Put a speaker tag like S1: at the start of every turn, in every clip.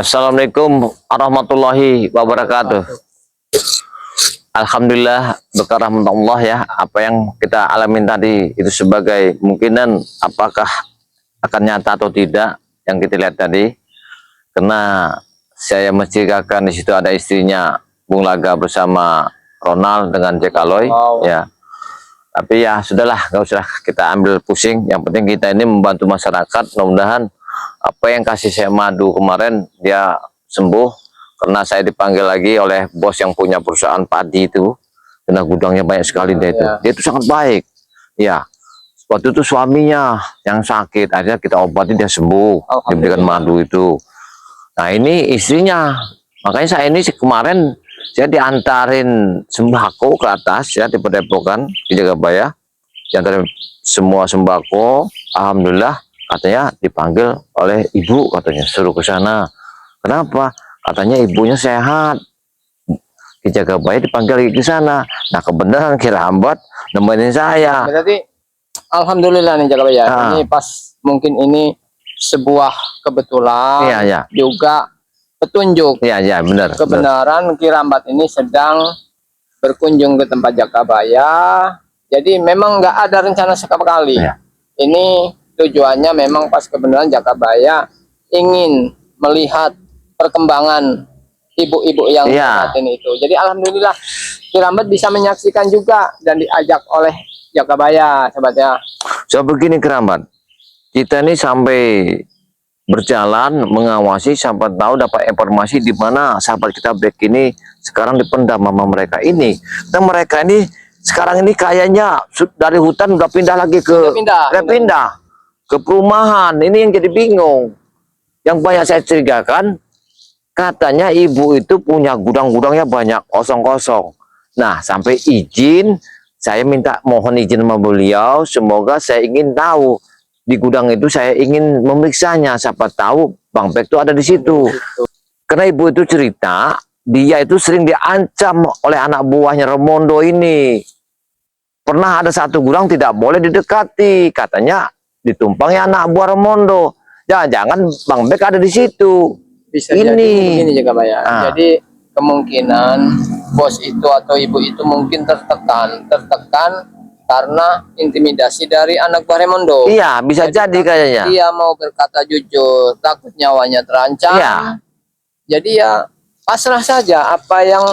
S1: Assalamualaikum warahmatullahi wabarakatuh. Alhamdulillah berkah rahmat Allah ya. Apa yang kita alamin tadi itu sebagai kemungkinan apakah akan nyata atau tidak yang kita lihat tadi. Karena saya menceritakan di situ ada istrinya Bung Laga bersama Ronald dengan Jack Aloy ya. Tapi ya sudahlah, nggak usah kita ambil pusing. Yang penting kita ini membantu masyarakat. Mudah-mudahan apa yang kasih saya madu kemarin dia sembuh, karena saya dipanggil lagi oleh bos yang punya perusahaan padi itu, karena gudangnya banyak sekali dia itu. Dia itu sangat baik ya. Waktu itu suaminya yang sakit, akhirnya kita obati dia sembuh, diberikan madu itu. Nah ini istrinya, makanya saya ini kemarin saya diantarin sembako ke atas ya, di Padepokan di Jagabaya, diantarin semua sembako. Alhamdulillah katanya dipanggil oleh ibu, katanya suruh ke sana. Kenapa? Katanya ibunya sehat, di Jagabaya dipanggil lagi ke sana. Nah kebenaran Kirahambat nemenin saya.
S2: Berarti alhamdulillah nih Jagabaya. Ini pas mungkin ini sebuah kebetulan, juga petunjuk.
S1: Iya benar.
S2: Kebenaran Kirahambat ini sedang berkunjung ke tempat Jagabaya. Jadi memang nggak ada rencana sekali. Ini tujuannya memang pas kebenaran Jagabaya ingin melihat perkembangan ibu-ibu yang saat ini itu. Jadi alhamdulillah Kirahambat bisa menyaksikan juga dan diajak oleh Jagabaya, sahabatnya.
S1: So begini Kirahambat, kita ini sampai berjalan mengawasi, sampai tahu dapat informasi di mana sahabat kita Black ini sekarang dipendam sama mereka ini. Dan mereka ini sekarang ini kayaknya dari hutan udah pindah lagi ke pindah ke perumahan. Ini yang jadi bingung. Yang banyak saya curigakan, katanya ibu itu punya gudang-gudangnya banyak kosong-kosong. Nah, sampai izin, saya mohon izin sama beliau, semoga saya ingin tahu di gudang itu, saya ingin memeriksanya, siapa tahu Bang Bek itu ada di situ. Karena ibu itu cerita, dia itu sering diancam oleh anak buahnya Ramondo ini. Pernah ada satu gudang tidak boleh didekati, katanya ditumpangi anak buah Ramondo. Jangan-jangan Bang Bek ada di situ.
S2: Bisa ini begini juga Pak ya. Jadi kemungkinan bos itu atau ibu itu mungkin tertekan karena intimidasi dari anak buah Ramondo.
S1: Iya, bisa jadi kayaknya.
S2: Dia mau berkata jujur, takut nyawanya terancam. Jadi ya pasrah saja apa yang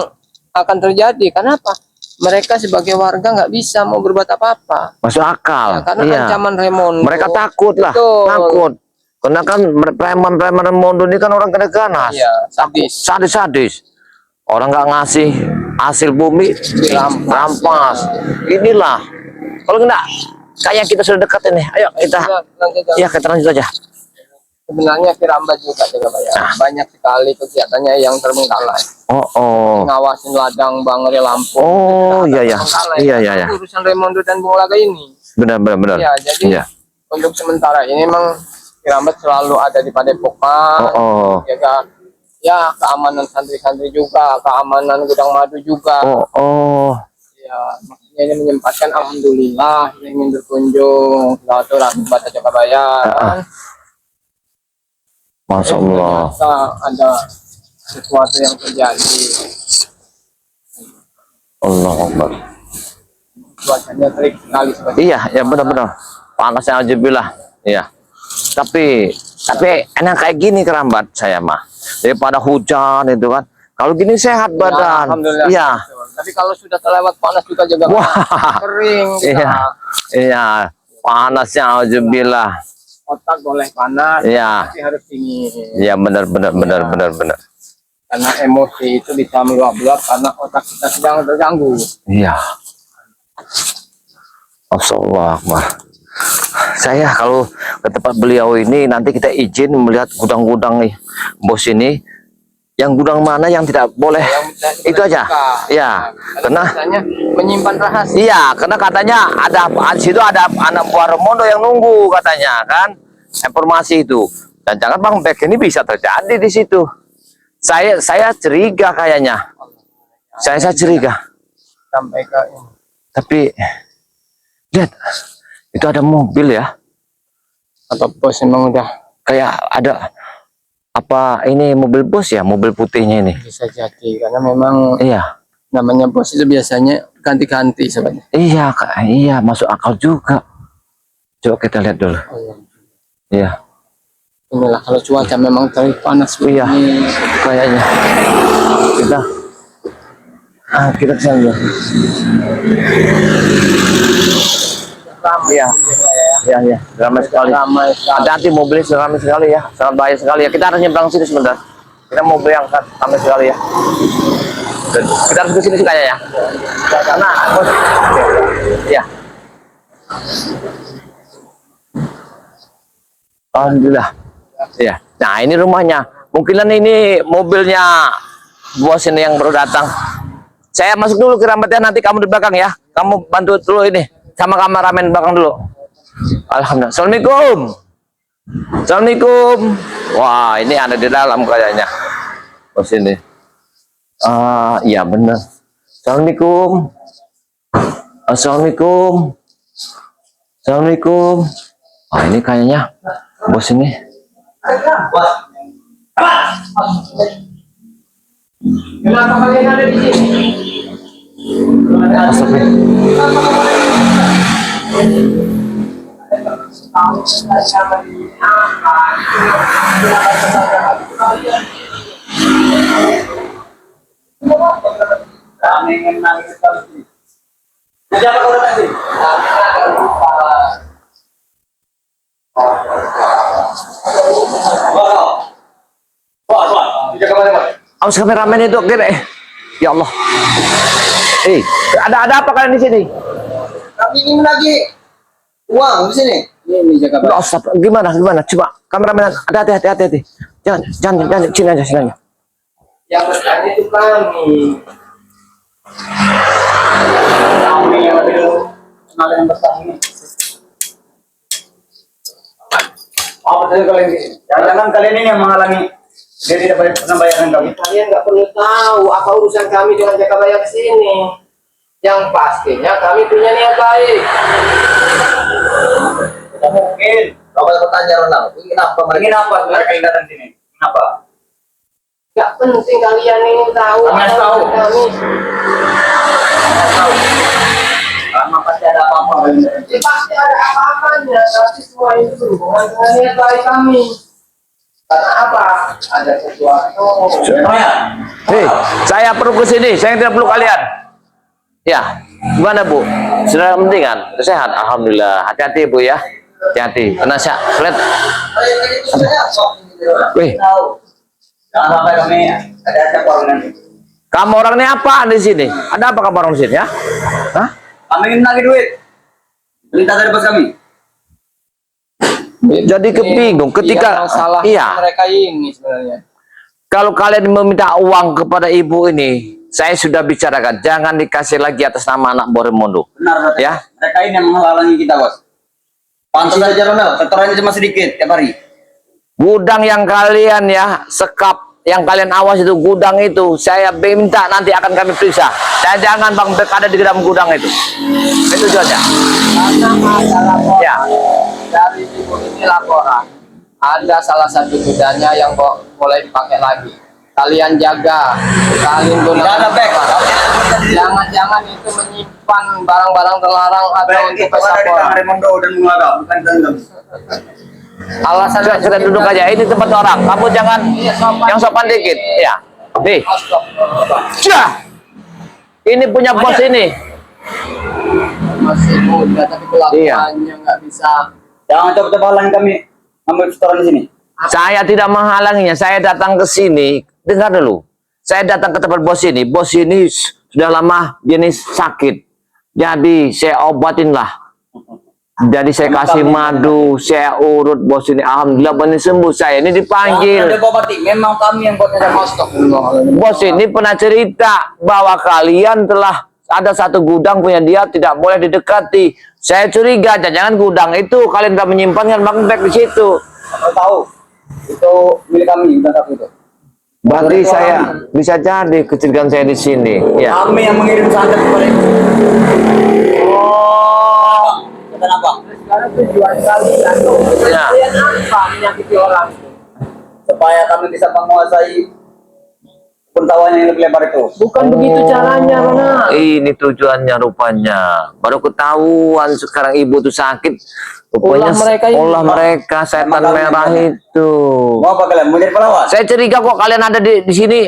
S2: akan terjadi. Kenapa? Mereka sebagai warga nggak bisa mau berbuat apa-apa.
S1: Masuk akal.
S2: Ya, karena ancaman Ramondo.
S1: Mereka takut lah, takut. Karena kan preman-preman Ramondo ini kan orang kena ganas. Sadis-sadis. Orang nggak ngasih hasil bumi, rampas. Inilah. Kalau enggak, kayak kita sudah dekat ini. Ayo kita, kita lanjut aja.
S2: Sebenarnya Kirahambat juga banyak sekali kegiatannya yang terbengkalai. Ngawasin ladang Bangre Lampung.
S1: Iya.
S2: Urusan Ramondo dan Bung Laga ini.
S1: Benar.
S2: Ya, jadi untuk sementara ini memang Kirahambat selalu ada di Padepokan. Ya, keamanan santri-santri juga, keamanan gudang madu juga. Ya, maksudnya ini menyempatkan alhamdulillah ingin berkunjung silaturahmi pada Jagabaya.
S1: Masya Allah.
S2: Ada sesuatu yang terjadi.
S1: Allah Akbar.
S2: Cuacanya terik sekali seperti.
S1: Iya, benar-benar. Panasnya alhamdulillah. Iya. Tapi enak kayak gini Kirahambat saya mah. Daripada hujan itu kan. Kalau gini sehat badan.
S2: Alhamdulillah.
S1: Iya.
S2: Tapi kalau sudah terlewat panas juga kering.
S1: Iya. Panasnya alhamdulillah.
S2: Otak boleh panas, tapi harus dingin.
S1: Iya, benar.
S2: Karena emosi itu bisa meluap-luap karena otak kita sedang terganggu.
S1: Iya. Masya Allah. Saya kalau ke tempat beliau ini nanti kita izin melihat gudang-gudang nih bos ini. Yang gudang mana yang tidak boleh, itu aja. Ya, karena
S2: menyimpan rahasia.
S1: Iya, karena katanya di situ ada anak buah Ramondo yang nunggu katanya kan, informasi itu. Dan jangan Bang Bek ini bisa terjadi di situ. Saya curiga kayaknya. Saya curiga.
S2: Sampai ke ini.
S1: Tapi lihat, itu ada mobil ya.
S2: Atau bos memang udah
S1: kayak ada Apa ini mobil bos ya, mobil putihnya ini?
S2: Bisa jadi karena memang
S1: Iya.
S2: namanya bos itu biasanya ganti-ganti sebenarnya.
S1: Iya, Kak. Iya, masuk akal juga. Coba kita lihat dulu.
S2: Oh, iya.
S1: Iya.
S2: Inilah kalau cuaca memang terik panas
S1: Iya.
S2: begini.
S1: Kayaknya. Kita kesana dulu.
S2: Ramai
S1: Iya.
S2: ya.
S1: Iya. Ramai sekali.
S2: Ramai sekali.
S1: Hati-hati mobilnya ramai sekali ya. Sangat bahaya sekali ya. Kita harus nyebrang sini sebentar. Kita mobil yang ramai sekali ya. Kita harus ke sini sih kayaknya ya. Karena bos. Iya. Alhamdulillah. Iya. Nah, ini rumahnya. Mungkinan ini mobilnya bos ini yang baru datang. Saya masuk dulu ke rambatnya, nanti kamu di belakang ya. Kamu bantu dulu ini sama kameramen belakang dulu. Alhamdulillah. Assalamualaikum. Assalamualaikum. Wah, ini ada di dalam kayaknya. Bos ini. Iya benar. Assalamualaikum. Assalamualaikum. Assalamualaikum. Ini kayaknya bos ini.
S2: Kenapa kalian ada di sini? Kami ingin nangis sekali. Jadi apa kau datang sini?
S1: Awas kameramen itu gede. Ya Allah. Ada apa kalian di sini?
S2: Kami ingin lagi uang di sini. Ini jaga baik.
S1: Astagfirullah. Gimana? Coba kameramen, hati-hati. Jangan sini aja.
S2: Yang bertanya itu kami. Kami yang kalian bertanya ini. Apa tadi kalian? Jangan kalian ini yang menghalangi. Dia tidak pernah bayarkan kami. Kalian nggak perlu tahu apa urusan kami dengan jaga bayar ke sini. Yang pastinya kami punya niat baik. Tidak mungkin. Kau bertanya Ronald, kenapa mereka ingin datang sini? Kenapa? Gak penting kalian ingin tahu. Kami tahu. Karena pasti ada apa-apa. Pasti ada apa-apanya. Tapi semua itu berhubungan dengan niat baik kami. Karena apa? Ada sesuatu.
S1: Saya perlu ke sini. Saya tidak perlu kalian. Ya, gimana Bu? Sudah penting kan? Sehat, alhamdulillah. Hati-hati Bu ya. Hati-hati. Karena saya lihat.
S2: Jangan sampai kami ada orang nanti.
S1: Kamu orangnya apa di sini? Ada apa kamu orang di sini ya? Hah?
S2: Kami ingin lagi duit. Minta dari bos kami.
S1: Jadi kebingung ketika
S2: salah mereka ini sebenarnya.
S1: Kalau kalian meminta uang kepada ibu ini, saya sudah bicarakan, jangan dikasih lagi atas nama anak Borimondo.
S2: Benar,
S1: ya.
S2: Mereka ini yang menghalangi kita, bos. Pantas saja Ronald, setorannya cuma sedikit tiap hari.
S1: Gudang yang kalian ya sekap, yang kalian awas itu gudang itu, saya minta nanti akan kami periksa. Saya jangan bang ada di dalam gudang itu. Itu saja.
S2: Karena ada laporan
S1: Ya.
S2: dari ibu ini laporan, ada salah satu gudangnya yang boleh dipakai lagi. Kalian jaga, kalian gunakan. Jangan-jangan itu menyimpan barang-barang terlarang atau untuk pesaporan.
S1: Alasan kita duduk aja, ini tempat orang. Kamu jangan yang sopan dikit. Ya. Nih. Ini punya bos ini.
S2: Masih muda tapi kelakuannya nggak bisa. Jangan coba-coba halangi kami ambil setoran di sini.
S1: Saya tidak menghalanginya. Saya datang ke sini. Dengar dulu. Saya datang ke tempat bos ini. Bos ini sudah lama dia ini sakit. Jadi saya obatin lah. Jadi saya kasih madu, saya urut bos ini. Alhamdulillah benar sembuh saya. Ini dipanggil.
S2: Memang kami yang buatnya
S1: Bos ini pernah cerita bahwa kalian telah ada satu gudang punya dia tidak boleh didekati. Saya curiga jangan gudang itu kalian sudah menyimpankan back di situ.
S2: Aku tahu itu milik kami itu.
S1: Berarti saya bisa jadi kecurigaan saya di sini. Ya.
S2: Kami yang mengirim santet kepada itu.
S1: Oh.
S2: Kenapa? Sekarang tujuan kalian apa menyakiti orang?
S3: supaya kami bisa menguasai pengetahuan yang lebih lebar itu.
S2: Bukan begitu caranya, Ronald.
S1: Ini tujuannya rupanya. Baru ketahuan sekarang ibu tuh sakit. Rupanya
S2: Ulah
S1: mereka setan
S3: Emang
S1: merah
S3: kalian-
S1: itu.
S3: Mau apa kalian? Mau jadi pelawat?
S1: Saya curiga kok kalian ada di sini.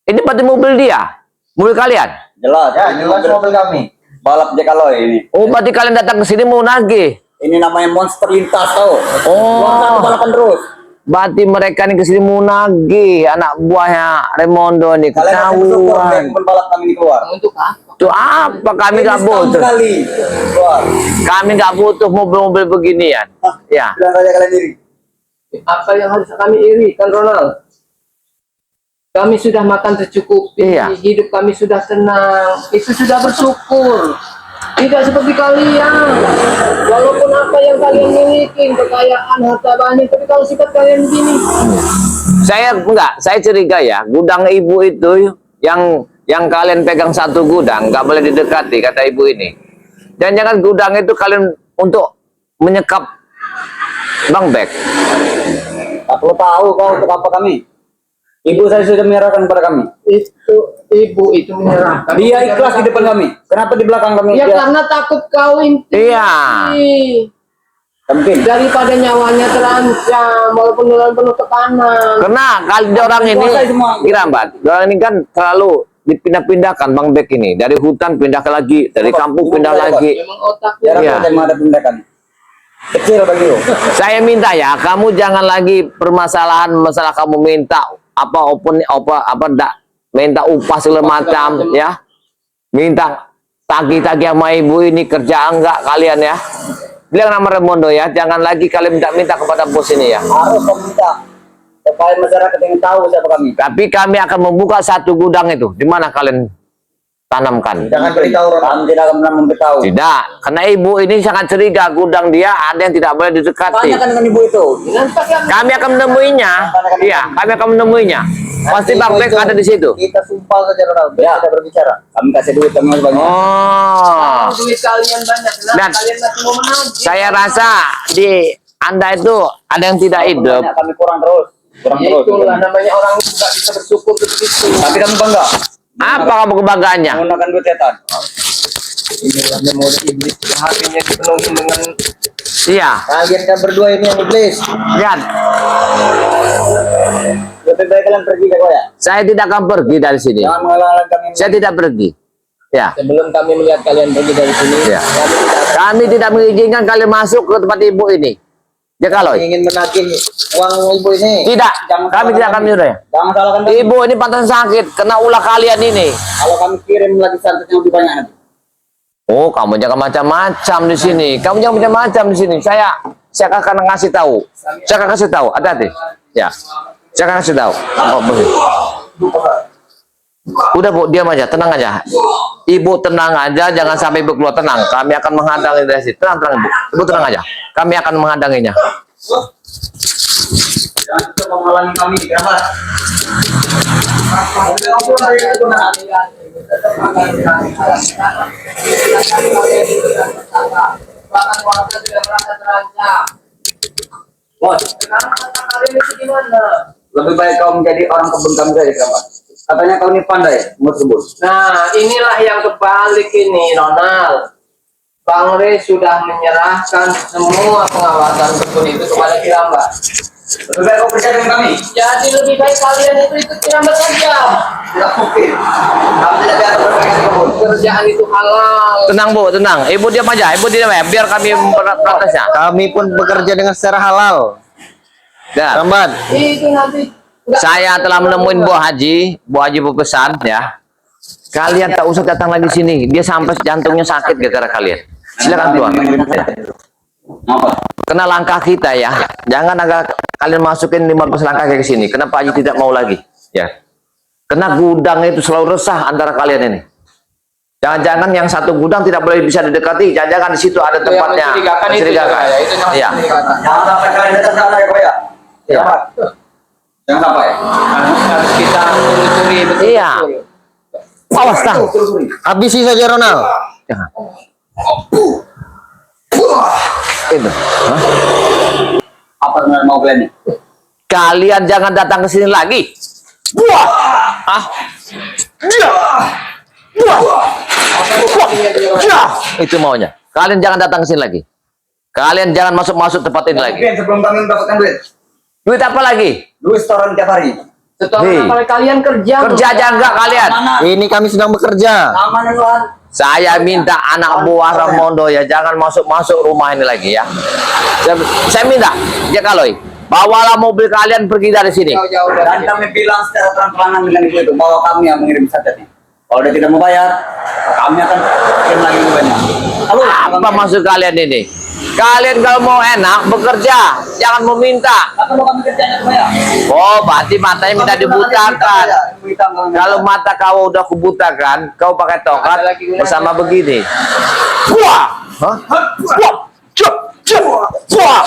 S1: Ini berarti mobil dia? Mobil kalian?
S3: Jelas.
S4: Ya,
S3: ini
S4: jelas mobil kami.
S3: balap Jekaloy ini.
S1: Oh, berarti kalian datang ke sini mau nagih.
S3: Ini namanya monster lintas tau.
S1: Oh,
S3: Balapan terus.
S1: berarti mereka nih kesini mau nagih anak buahnya Raimondo nih
S3: Kalian harus bersyukur
S1: ketahuan.
S3: mobil balap kami ini keluar.
S2: Untuk apa?
S1: Tuh apa kami
S3: Ini
S1: nggak
S3: setahun
S1: butuh?
S3: sekali keluar.
S1: Kami nggak butuh mobil-mobil beginian. Ya.
S3: Bilang saja kalian diri.
S2: Apa yang harus kami iri, kan Ronald? Kami sudah makan tercukupi,
S1: Iya.
S2: hidup kami sudah tenang, itu sudah bersyukur. Tidak seperti kalian, walaupun apa yang kalian miliki, kekayaan, harta banyak, tapi kalau sifat kalian begini,
S1: Saya curiga ya, gudang ibu itu yang kalian pegang satu gudang, nggak boleh didekati kata ibu ini. Dan jangan gudang itu kalian untuk menyekap Bang Bek.
S3: Tak perlu tahu kau untuk apa kami. Ibu saya sudah menyerahkan kepada kami.
S2: itu ibu itu menyerahkan.
S3: Dia ikhlas di depan kami. Kenapa di belakang kami?
S2: Ya
S3: dia
S2: karena takut kau inti.
S1: Iya.
S3: mungkin.
S2: Daripada nyawanya terancam, walaupun dengan penuh tekanan.
S1: Karena kali orang ini,
S3: Kuasai semua.
S1: kira mbak, orang ini kan terlalu dipindah-pindahkan Bang Bek ini. Dari hutan pindah ke lagi, dari kampung pindah lagi.
S2: Memang otaknya.
S3: Jarang
S1: Iya.
S3: ada yang ada tindakan. Kecil bagi lu.
S1: Saya minta ya, kamu jangan lagi permasalahan masalah kamu minta minta upah segala macam ya. Minta tagih-tagih sama ibu ini kerja enggak kalian ya. Bilang nama Raimondo ya, jangan lagi kalian minta kepada bos ini ya.
S3: Harus kau minta supaya masyarakat yang tahu siapa kami.
S1: Tapi kami akan membuka satu gudang itu. Di mana kalian tanamkan?
S4: Jangan beritahu Ronald.
S3: Kami tidak akan pernah memberitahu.
S1: Tidak, karena ibu ini sangat curiga gudang dia ada yang tidak boleh didekati.
S3: Tanyakan dengan ibu itu.
S1: Kami akan menemuinya. Iya, kami akan menemuinya. Pasti Bang Bek ada di situ.
S4: Kita sumpah saja Ronald.
S3: Ya.
S4: Kita berbicara.
S3: Kami kasih duit kami harus banyak.
S1: Oh,
S2: Duit kalian banyak, kenapa
S1: Dan
S2: kalian masih mau menagih?
S1: saya rasa di Anda itu ada yang tidak hidup.
S3: Banyak, kami kurang terus. Kurang
S2: Ya
S3: terus.
S2: itulah namanya orang nggak bisa bersyukur begitu.
S3: Tapi kami bangga
S1: Apa kamu kebanggaannya?
S3: menggunakan duit setan.
S2: Inilah memori iblis, hatinya dipenuhi dengan
S1: Iya,
S4: Kalian kan berdua ini yang iblis.
S1: lihat.
S3: Lebih baik kalian pergi ke ya.
S1: Saya tidak akan pergi dari sini.
S3: Jangan menghalang kami.
S1: Saya tidak pergi. Ya,
S2: sebelum kami melihat kalian pergi dari sini.
S1: ya.
S2: Kami tidak
S1: Kami tidak mengizinkan kalian masuk ke tempat ibu ini. Ya kalau
S4: Ingin menagih uang ibu ini.
S1: tidak,
S3: Jangan
S1: kami
S3: salahkan
S1: tidak akan
S3: kami.
S1: menyuruh.
S3: Jangan salahkan kami.
S1: Ibu ini pantas sakit, kena ulah kalian ini.
S3: Kalau kami kirim lagi santet yang lebih banyak nanti.
S1: Oh, kamu jangan macam-macam di sini. Kamu jangan macam-macam di sini. Saya akan ngasih tahu. Saya akan kasih tahu. Hati-hati. Ya. Saya akan kasih tahu. Oh, boleh. Udah Bu, diam aja, tenang aja. Ibu tenang aja, jangan sampai ibu keluar. Tenang, kami akan menghadangi dari sini. Tenang, tenang Ibu. Ibu tenang aja. Kami akan menghadanginya.
S3: Jangan coba menghalangi kami. Ya, Mas.
S2: bahkan warga tidak merasa terancam.
S3: Bos,
S2: Sekarang kata kalian itu gimana?
S3: lebih baik kau menjadi orang kebun kami saja, kenapa? Katanya kau ini pandai, sebut.
S2: Nah, inilah yang kebalik ini, Ronald. Bang Re sudah menyerahkan semua pengawasan kebun itu kepada Kiramba.
S3: Lebih baik kau percaya dengan kami.
S2: Jadi lebih baik kalian itu ikut Kiramba saja.
S3: Tidak mungkin. Kami tidak biasa berpegang di kebun.
S2: Kerjaan itu halal.
S1: Tenang Bu, tenang. Ibu diam aja. Ibu diam ya. Biar kami protesnya.
S4: Kami pun bekerja dengan secara halal.
S1: Ya.
S4: Ramban.
S2: Itu nanti nggak-
S1: Saya telah menemuin Bu Haji berpesan ya. Kalian tak usah datang lagi sini. Dia sampai jantungnya sakit gara-gara kalian. Silakan keluar. Ya.
S3: Apa?
S1: Kena langkah kita ya. Jangan agak kalian masukin 15 langkah ke sini. Kenapa Haji tidak mau lagi? Ya. Kena gudang itu selalu resah antara kalian ini. Jangan-jangan yang satu gudang tidak boleh bisa didekati. Jangan-jangan di situ ada
S2: Itu yang
S1: tempatnya.
S2: mencurigakan itu ya, itu yang
S1: Iya.
S2: mencurigakan.
S3: Jangan sampai kalian datang ke sana ya, Pak ya.
S1: Iya.
S3: Pak. Jangan sampai.
S2: Harus kita telusuri betul.
S1: Iya. Awas tang.
S4: Habisi saja Ronald.
S1: Jangan. Itu. Hah?
S3: Apa sebenarnya mau kalian?
S1: Kalian jangan datang ke sini lagi. Buah. Ah. Ya. Buah. Buah. Ya. Itu maunya. Kalian jangan datang ke sini lagi. Kalian jangan masuk tempat ini lagi.
S3: Mungkin sebelum kami mendapatkan duit.
S1: Duit apa lagi?
S3: Duit setoran tiap hari.
S2: Setoran
S1: Hei.
S2: apa kalian kerja?
S1: Kerja aja enggak kalian?
S3: Mana?
S4: Ini kami sedang bekerja.
S3: Aman Tuhan.
S1: Saya minta anak buah Ramondo ya jangan masuk rumah ini lagi ya. Saya minta, ya Kaloi, bawalah mobil kalian pergi dari sini.
S2: Jauh-jauh
S3: Dan
S2: dari
S3: kami bilang secara terang-terangan dengan ibu itu bahwa kami yang mengirim satenya. Kalau dia tidak mau bayar, kami akan kirim lagi mobilnya. Halo,
S1: Apa maksud kalian ini? Kalian kalau mau enak bekerja, jangan meminta.
S3: Apa mau kami kerjanya bayar?
S1: Oh, berarti matanya minta dibutakan. Kalau mata kau udah kubutakan, kau pakai tongkat bersama begini. Wah, hah? Wah, cuk, cuk, wah,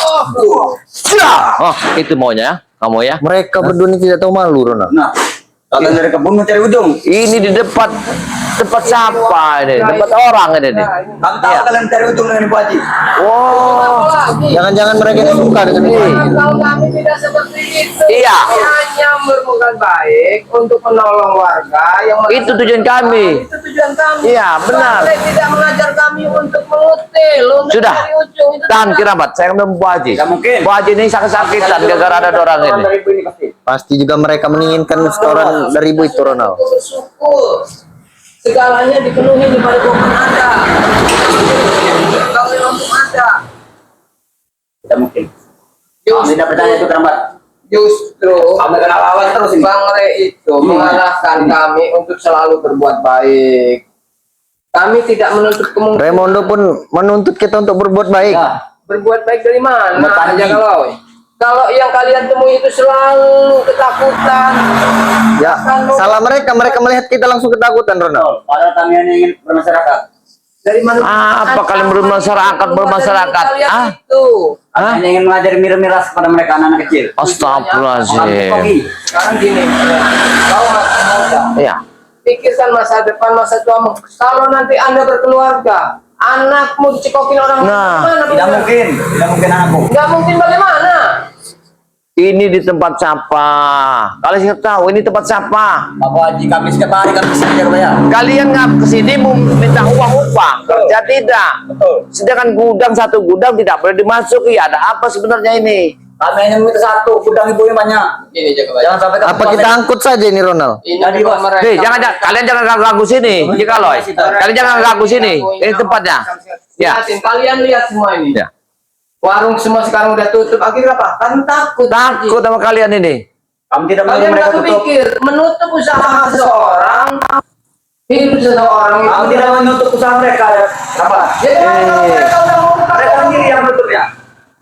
S1: oh, itu maunya ya, kamu ya.
S4: Mereka berdua ini tidak tahu malu, Ronald.
S3: Nah, datang dari kebun mencari ujung.
S1: Ini di tempat siapa ini? Tempat orang ini nih.
S3: Kami tahu kalian mencari ujung dengan Ibu Haji.
S1: Oh,
S4: Jangan-jangan mereka ini suka dengan ini.
S2: Kalau kami tidak seperti itu.
S1: Iya.
S2: Hanya berbuat baik untuk menolong warga yang
S1: Itu tujuan kami.
S2: Itu tujuan kami.
S1: Iya, benar.
S2: Bapak tidak mengajar kami untuk mengutil, untuk
S1: Sudah.
S2: mencari ujung. Itu
S1: Tahan
S2: tidak.
S1: kirabat, saya akan Bu Haji.
S3: Tidak mungkin.
S1: Bu Haji ini sakit-sakitan gara-gara ada orang ini.
S3: Dari Ibu ini pasti.
S4: Pasti juga mereka menginginkan setoran dari ibu itu, Ronald.
S2: Untuk bersyukur. Segalanya dipenuhi di padepokan Anda. Kalau untuk Anda.
S3: Tidak mungkin.
S2: Just-
S3: Kami tidak percaya itu terlambat.
S2: Justru
S3: Kami akan lawan terus ini.
S2: Bang Re itu mengarahkan kami untuk selalu berbuat baik. Kami tidak menuntut kemungkinan.
S4: Raimondo pun menuntut kita untuk berbuat baik.
S3: Ya.
S2: Berbuat baik dari mana
S3: Bertanding.
S2: aja kalau yang kalian temui itu selalu ketakutan.
S4: Ya, salah mereka. Mereka melihat kita langsung ketakutan, Ronald.
S3: Padahal kami hanya ingin bermasyarakat.
S2: Dari mana?
S1: Apa kalian bermasyarakat? Ah?
S2: Itu.
S3: Kami hanya ingin mengajari miras kepada mereka anak-anak kecil. Kami
S1: Astagfirullahaladzim.
S3: pergi.
S2: Sekarang gini, kau masih muda.
S1: Iya.
S2: Pikirkan masa depan, masa tuamu. Kalau nanti Anda berkeluarga, anakmu dicekokin orang
S1: Nah,
S2: mana?
S3: Tidak mungkin anakku.
S2: Nggak mungkin bagaimana?
S1: Ini di tempat siapa? Kalian tahu ini tempat siapa?
S3: Bapak Haji, kami setiap hari kami bisa kejar bayar.
S1: Kalian nggak kesini mau minta uang upah, kerja tidak.
S3: Betul.
S1: Sedangkan gudang satu gudang tidak boleh dimasuki. Ada apa sebenarnya ini?
S3: Kami hanya meminta satu, gudang ibu yang banyak.
S2: Ini jaga
S3: Jangan sampai kami
S4: Apa kita angkut saja ini, Ronald?
S2: Ini
S3: Jadi,
S2: bukan
S3: Bos.
S2: mereka.
S1: Hei, kalian jangan ganggu sini. Jika loh, kalian jangan ganggu sini. Ini tempatnya. Ya.
S2: Lihatin, kalian lihat semua ini.
S1: Ya.
S2: Warung semua sekarang udah tutup. Akhirnya apa? Kan takut.
S1: Takut sama kalian ini.
S3: Kami tidak mau
S2: Kalian
S3: mereka
S2: nggak
S3: tutup.
S2: pikir menutup usaha seseorang, hidup seseorang itu.
S3: Kami tidak menutup usaha mereka. Apa?
S2: Jadi kalau mereka udah mau buka
S3: Mereka sendiri yang menutup ya.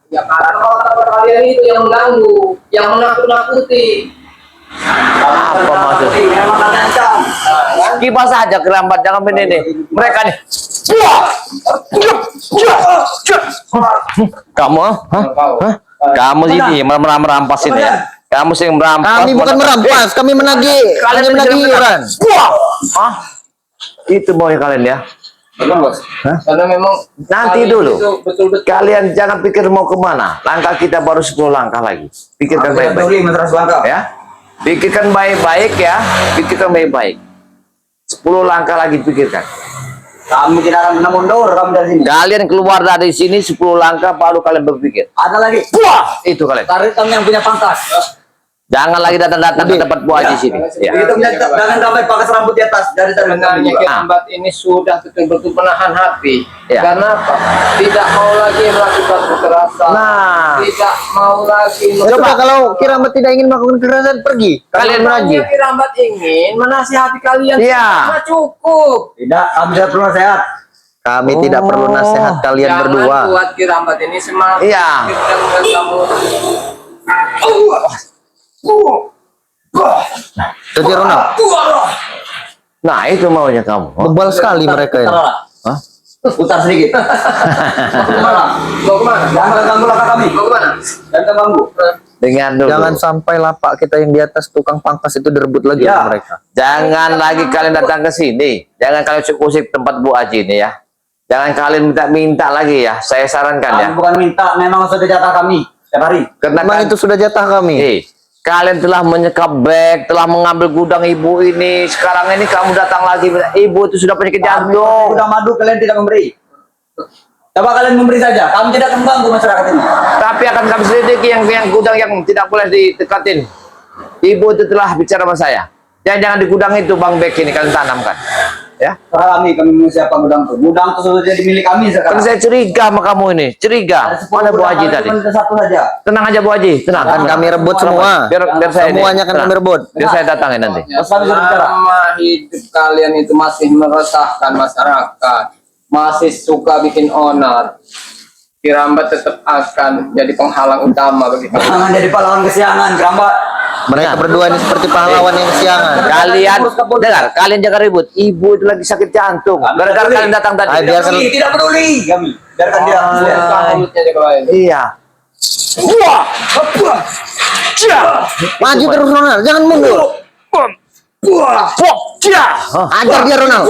S2: ya karena kata kalian itu yang mengganggu, yang menakut-nakuti.
S1: Apa maksud?
S3: Memang kami ancam.
S1: Kipas saja kerambat, jangan ini. Mereka nih. Kamu, hah? Hah? Kamu ini merampas ini ya. Kamu sih merampas.
S4: Kami bukan merampas, kami menagih. Kami menagih iuran.
S1: Hah? Itu mau kalian ya.
S2: Memang bos. Karena memang
S1: Nanti
S2: kami
S1: dulu.
S2: itu betul-betul
S1: Kalian jangan pikir mau kemana. Langkah kita baru 10 langkah lagi. Pikirkan
S3: Kami tidak
S1: baik-baik.
S3: peduli masalah langkah.
S1: Ya. Pikirkan baik-baik ya. Pikirkan baik-baik. 10 langkah lagi pikirkan.
S3: Kami tidak akan pernah mundur kami dari sini.
S1: Kalian keluar dari sini 10 langkah baru kalian berpikir.
S3: Ada lagi.
S1: Wah, itu kalian.
S3: Tarik kami yang punya pangkas.
S1: Jangan lagi datang-datang ke tempat Bu Haji sini. Ya.
S3: Begitu jangan sampai pangkas rambut di atas dari
S2: sebenarnya
S3: juga.
S2: Kirambat ini sudah betul-betul menahan hati.
S1: Ya.
S2: Karena apa? Tidak mau lagi melakukan kekerasan.
S1: Nah.
S2: Tidak mau lagi.
S4: Coba kalau Kiramat tidak ingin melakukan kekerasan, pergi. Kalian menagih.
S2: Makanya Kirambat ingin menasihati kalian.
S1: Iya.
S2: Sama cukup.
S3: Tidak, kami tidak perlu sehat.
S4: Kami tidak perlu nasihat kalian
S2: Jangan
S4: berdua.
S2: buat Kirambat ini semangat.
S1: Iya.
S2: Mudah-mudahan kamu.
S4: Jadi Ronald,
S1: Nah, itu maunya kamu.
S4: bebal sekali mereka ini.
S1: Hah?
S3: Putar sedikit. Mau kemana?
S2: Mau kemana?
S3: Jangan ganggu langkah kami.
S2: Mau kemana?
S3: Jangan ganggu.
S1: Dengar dulu.
S4: Jangan sampai lapak kita yang di atas tukang pangkas itu direbut lagi
S3: Ya.
S4: oleh mereka.
S1: Jangan lagi kalian datang ke sini. Jangan kalian usik tempat Bu Haji ini ya. Jangan kalian minta-minta lagi ya. Saya sarankan ya.
S3: Kami bukan minta, memang sudah jatah kami. Setiap hari.
S1: Karena
S4: Memang itu sudah jatah kami.
S1: kalian telah menyekap bag, telah mengambil gudang ibu ini. Sekarang ini kamu datang lagi, ibu itu sudah penyakit jantung.
S3: Udah madu kalian tidak memberi. Coba kalian memberi saja. Kami tidak akan mengganggu masyarakat ini.
S1: Tapi akan kami selidiki yang gudang yang tidak boleh ditekatin. Ibu itu telah bicara sama saya. Jangan di gudang itu bang bag ini kalian tanamkan. Ya.
S3: Kami siapa gudang itu. Gudang itu sudah jadi milik kami
S1: Kan
S3: sekarang.
S1: saya curiga sama kamu ini, curiga. Mana Bu Haji tadi?
S3: Cuma satu saja.
S1: Tenang aja Bu Haji, tenang.
S4: Kan kami rebut semua.
S1: Biar saya ini.
S4: Semuanya kan
S1: Tenang.
S4: kami rebut.
S1: Biar saya datangin nanti.
S3: Terus kami sudah bicara.
S2: Selama hidup kalian itu masih meresahkan masyarakat, masih suka bikin onar, Kirambat tetap akan jadi penghalang utama bagi kalian.
S3: Jangan jadi pahlawan kesiangan, Kerambat.
S4: Mereka berdua ini seperti pahlawan yang kesiangan.
S1: Kalian dengar, kalian jangan ribut. Ibu itu lagi sakit jantung. Gara-gara kalian datang tadi.
S4: Ayo, biarkan.
S3: Tidak peduli kami. Biarkan dia.
S2: Mulutnya dia kembali.
S1: Iya. Wah,
S4: Maju terus Ronald, jangan mundur. Ajar dia Ronald.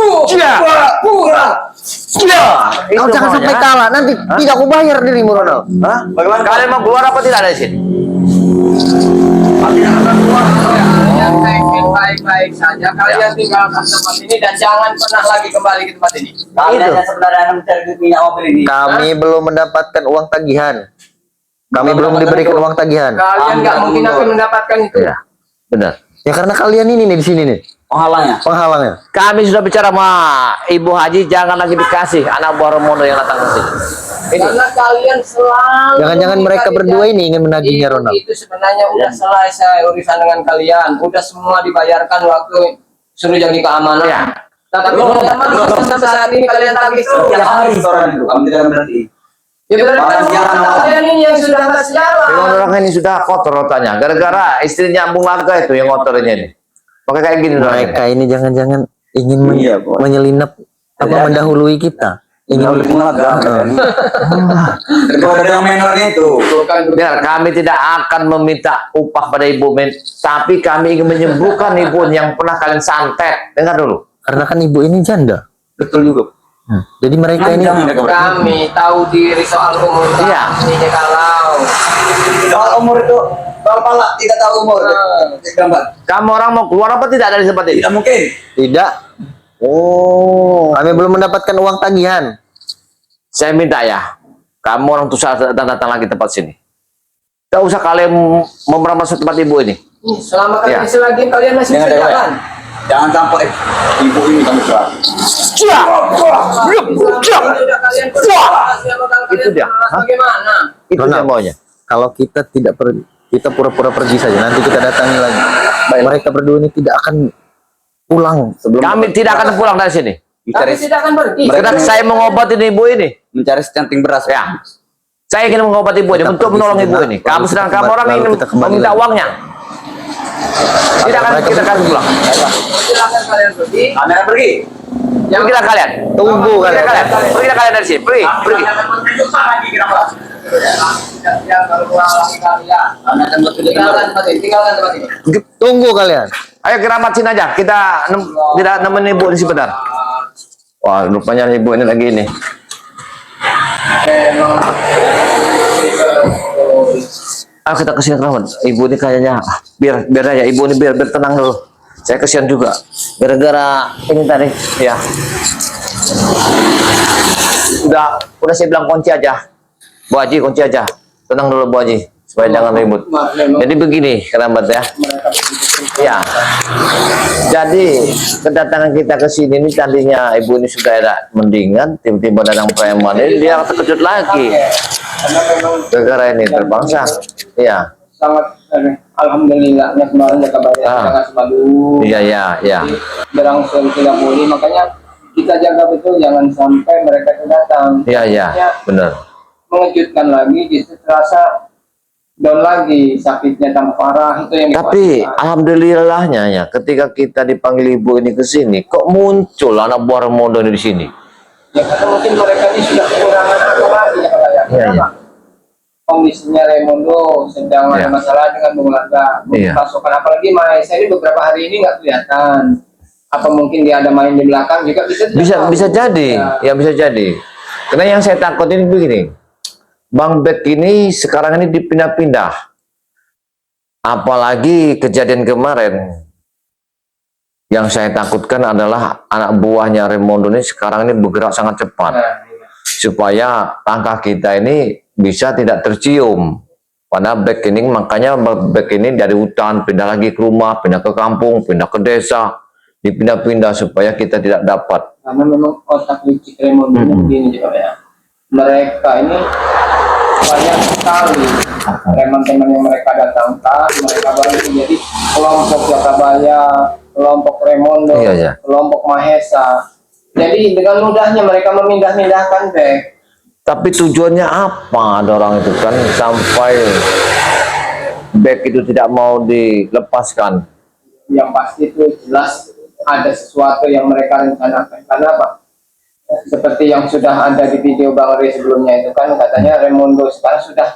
S4: Kau jangan sampai kalah, nanti tidak aku bayar dirimu Ronald.
S1: Hah? Bagaimana? Kalian mau keluar apa tidak dari sini?
S2: Kalian baik-baik saja. Kalian tinggalkan tempat ini dan jangan pernah lagi kembali ke tempat ini.
S3: Kami hanya sebenarnya mencari minyak mobil ini.
S4: Kami belum mendapatkan uang tagihan. Kami belum diberikan uang tagihan.
S2: Kalian nggak mungkin akan mendapatkan itu.
S1: Iya, benar.
S4: Ya karena kalian ini nih di sini nih
S3: Penghalangnya.
S4: penghalangnya.
S1: Kami sudah bicara sama Ibu Haji, jangan lagi dikasih anak buah Romono yang datang ke sini. Ini.
S2: Karena kalian selalu
S4: Jangan-jangan mereka berdua ini ingin menagihnya Ronald.
S2: Itu sebenarnya udah selesai urusan dengan kalian. Udah semua dibayarkan waktu suruh jadi keamanan.
S1: Iya.
S2: Tapi keamanan sampai saat ini kalian tagih
S3: Tiap hari setoran itu. Kami tidak berarti.
S2: Ya berarti
S3: Orang sejarah.
S2: kalian ini yang sudah nggak sejarah.
S1: Memang orang ini sudah kotor otaknya. Gara-gara istrinya Bung Laga itu yang ngotornya ini. Pakai kayak gini
S4: Mereka ini jangan-jangan ingin
S3: Iya, Bos.
S4: menyelinap apa
S3: Iya.
S4: mendahului kita. Ingin
S3: Daripada yang menornya itu.
S1: Biar kami tidak akan meminta upah pada ibu, tapi kami ingin menyembuhkan ibu yang pernah kalian santet. Dengar dulu.
S4: karena kan ibu ini janda.
S3: Betul juga.
S4: Jadi mereka ini
S2: Kami tahu diri soal umur
S1: Iya.
S2: ini kalau
S3: Soal umur itu, soal pala tidak tahu umur. Gambar.
S1: Kamu orang mau keluar apa tidak dari tempat ini?
S3: Tidak mungkin.
S4: tidak.
S1: Oh,
S4: Kami belum mendapatkan uang tagihan.
S1: saya minta ya, kamu orang tuh datang lagi tempat sini. Tidak usah kalian memerampas tempat ibu ini.
S2: selama
S1: Iya.
S2: kalian selagi kalian masih
S3: Jangan
S2: bisa
S3: ada
S2: jalan.
S3: Jangan sampai ibu ini kami serang.
S1: Itu dia. Hah?
S2: Bagaimana?
S1: Itu
S4: Ronald.
S1: saya maunya.
S4: Kalau kita tidak pergi, kita pura-pura pergi saja. Nanti kita datangi lagi. Mereka berdua ini tidak akan pulang sebelum
S1: Kami tidak akan pulang dari sini.
S2: Kami tidak akan pergi.
S1: Karena saya mengobati ibu ini.
S3: Mencari secanting beras.
S1: Ya. Saya ingin mengobati ibu ini
S4: Kita
S1: untuk
S4: pergi
S1: menolong ibu
S4: sejenak,
S1: ini.
S4: lalu
S1: Kamu
S4: kita
S1: sedang kamu
S4: kembali-
S1: orang
S4: lalu
S1: ingin
S4: kita kembali
S1: meminta
S4: lagi.
S1: uangnya. Tidak akan kita akan pulang.
S2: Silakan kalian pergi.
S3: Kami akan pergi.
S1: Pergilah kalian.
S4: Tunggu
S1: Pergilah
S4: kalian.
S1: kalian. Pergilah kalian dari sini. Pergi. Pergi.
S2: Ya, kalau pulang lagi kalian.
S3: Kami akan bekerja
S2: Tinggalkan tempat ini. Tinggalkan tempat ini.
S4: Tunggu kalian.
S1: Ayo keramat sini aja. Kita tidak nemenin ibu ini sebentar. Wah, rupanya ibu ini lagi ini.
S2: Memang.
S1: Ayo kita kesini keramat. Ibu ini kayaknya biar aja. Ibu ini biar tenang dulu. Saya kesian juga. Gara-gara ini tadi. Ya. Udah saya bilang kunci aja. Bu Haji kunci aja. Tenang dulu Bu Haji. Supaya jangan ribut. Jadi begini kerabat ya. Ya. Jadi kedatangan kita ke sini ini tadinya ibu ini sudah ada mendingan, tiba-tiba datang preman ini dia terkejut lagi.
S2: Karena memang
S1: Gara-gara ini terbangsa. Iya.
S2: sangat alhamdulillahnya kemarin ya kabarnya sangat selalu
S1: Iya.
S2: berangsur tidak boleh, makanya kita jaga betul jangan sampai mereka itu datang.
S1: Iya. Benar.
S2: Mengejutkan lagi, justru terasa down lagi, sakitnya tambah parah, itu yang
S1: Tapi
S2: dikhawatirkan.
S1: alhamdulillahnya ya, ketika kita dipanggil ibu ini ke sini, kok muncul anak buah Remondo ini di sini?
S2: Ya karena mungkin mereka ini sudah kekurangan apa lagi ya Pak ya.
S1: Iya.
S2: Kenapa? Kondisinya Raimundo sedang
S1: Iya.
S2: ada masalah dengan keluarga,
S1: Iya.
S2: pasokan, apalagi Maesa ini beberapa hari ini nggak kelihatan. Apa mungkin dia ada main di belakang juga bisa tidak tahu.
S1: Bisa jadi,
S2: Ya.
S1: ya bisa jadi. Karena yang saya takutin begini, Bang Bek ini sekarang ini dipindah-pindah. Apalagi kejadian kemarin. Yang saya takutkan adalah anak buahnya Raimondo ini sekarang ini bergerak sangat cepat. Supaya langkah kita ini bisa tidak tercium. Pada Bek ini, makanya Bek ini dari hutan pindah lagi ke rumah, pindah ke kampung, pindah ke desa, dipindah-pindah supaya kita tidak dapat.
S2: Karena memang otak licik Raimondo begini juga ya. Mereka ini banyak sekali teman-teman yang mereka datangkan, mereka bantu jadi kelompok Jakabaya, kelompok Raimondo,
S1: Iya.
S2: kelompok Mahesa. Jadi dengan mudahnya mereka memindah-mindahkan Bek.
S1: Tapi tujuannya apa? Ada orang itu kan sampai Bek itu tidak mau dilepaskan.
S2: Yang pasti itu jelas ada sesuatu yang mereka rencanakan. Karena apa? Seperti yang sudah ada di video Bang Rey sebelumnya itu kan katanya Raimondo sekarang sudah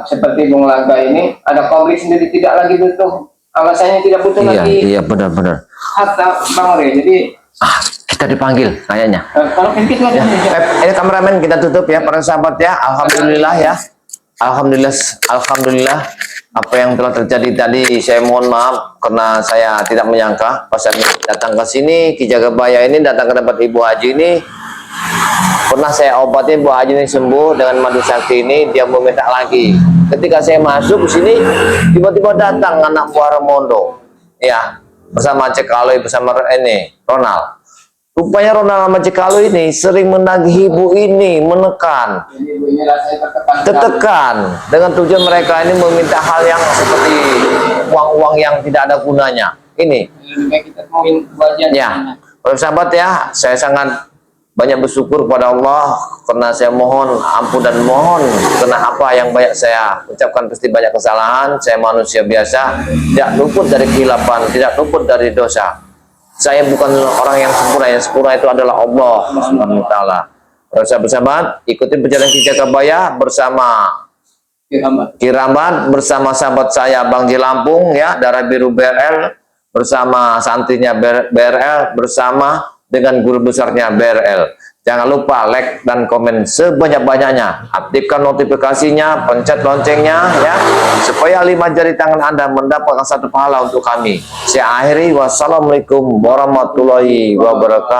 S2: seperti Bung Laga ini ada konflik sendiri, tidak lagi butuh alasannya, tidak butuh lagi
S1: Iya, benar-benar.
S2: kata Bang Rey. Jadi
S1: Kita dipanggil kayaknya.
S2: kalau kita ada
S1: Ini kameramen kita tutup ya para sahabat ya. Alhamdulillah ya. Alhamdulillah apa yang telah terjadi tadi saya mohon maaf karena saya tidak menyangka pas saya datang ke sini Ki Jagabaya ini datang ke tempat Ibu Haji ini, pernah saya obati Ibu Haji ini sembuh dengan madu sakti ini, dia meminta lagi. Ketika saya masuk ke sini tiba-tiba datang anak buah Raimondo ya bersama Cekaloy bersama ini Ronald. Rupanya Ronald sama Cekaloy ini sering menagih ibu ini, menekan,
S2: ini rasanya
S1: tertekan dengan tujuan mereka ini meminta hal yang seperti uang-uang yang tidak ada gunanya. Ini
S2: kita temuin bagian
S1: ya, para sahabat ya, saya sangat banyak bersyukur kepada Allah karena saya mohon ampun dan mohon karena apa yang banyak saya ucapkan pasti banyak kesalahan. Saya manusia biasa, tidak luput dari kehilapan, tidak luput dari dosa. Saya bukan orang yang sempurna itu adalah Allah Subhanahu wa taala. Sahabat-sahabat, ikuti perjalanan Ki Jagabaya bersama Ki Rahmat, bersama sahabat saya Bang Ji Lampung ya, Darah Biru BRL, bersama santrinya BRL, bersama dengan guru besarnya BRL. Jangan lupa like dan komen sebanyak-banyaknya. Aktifkan notifikasinya, pencet loncengnya ya, supaya 5 jari tangan Anda mendapatkan 1 pahala untuk kami. Saya akhiri, wassalamualaikum warahmatullahi wabarakatuh.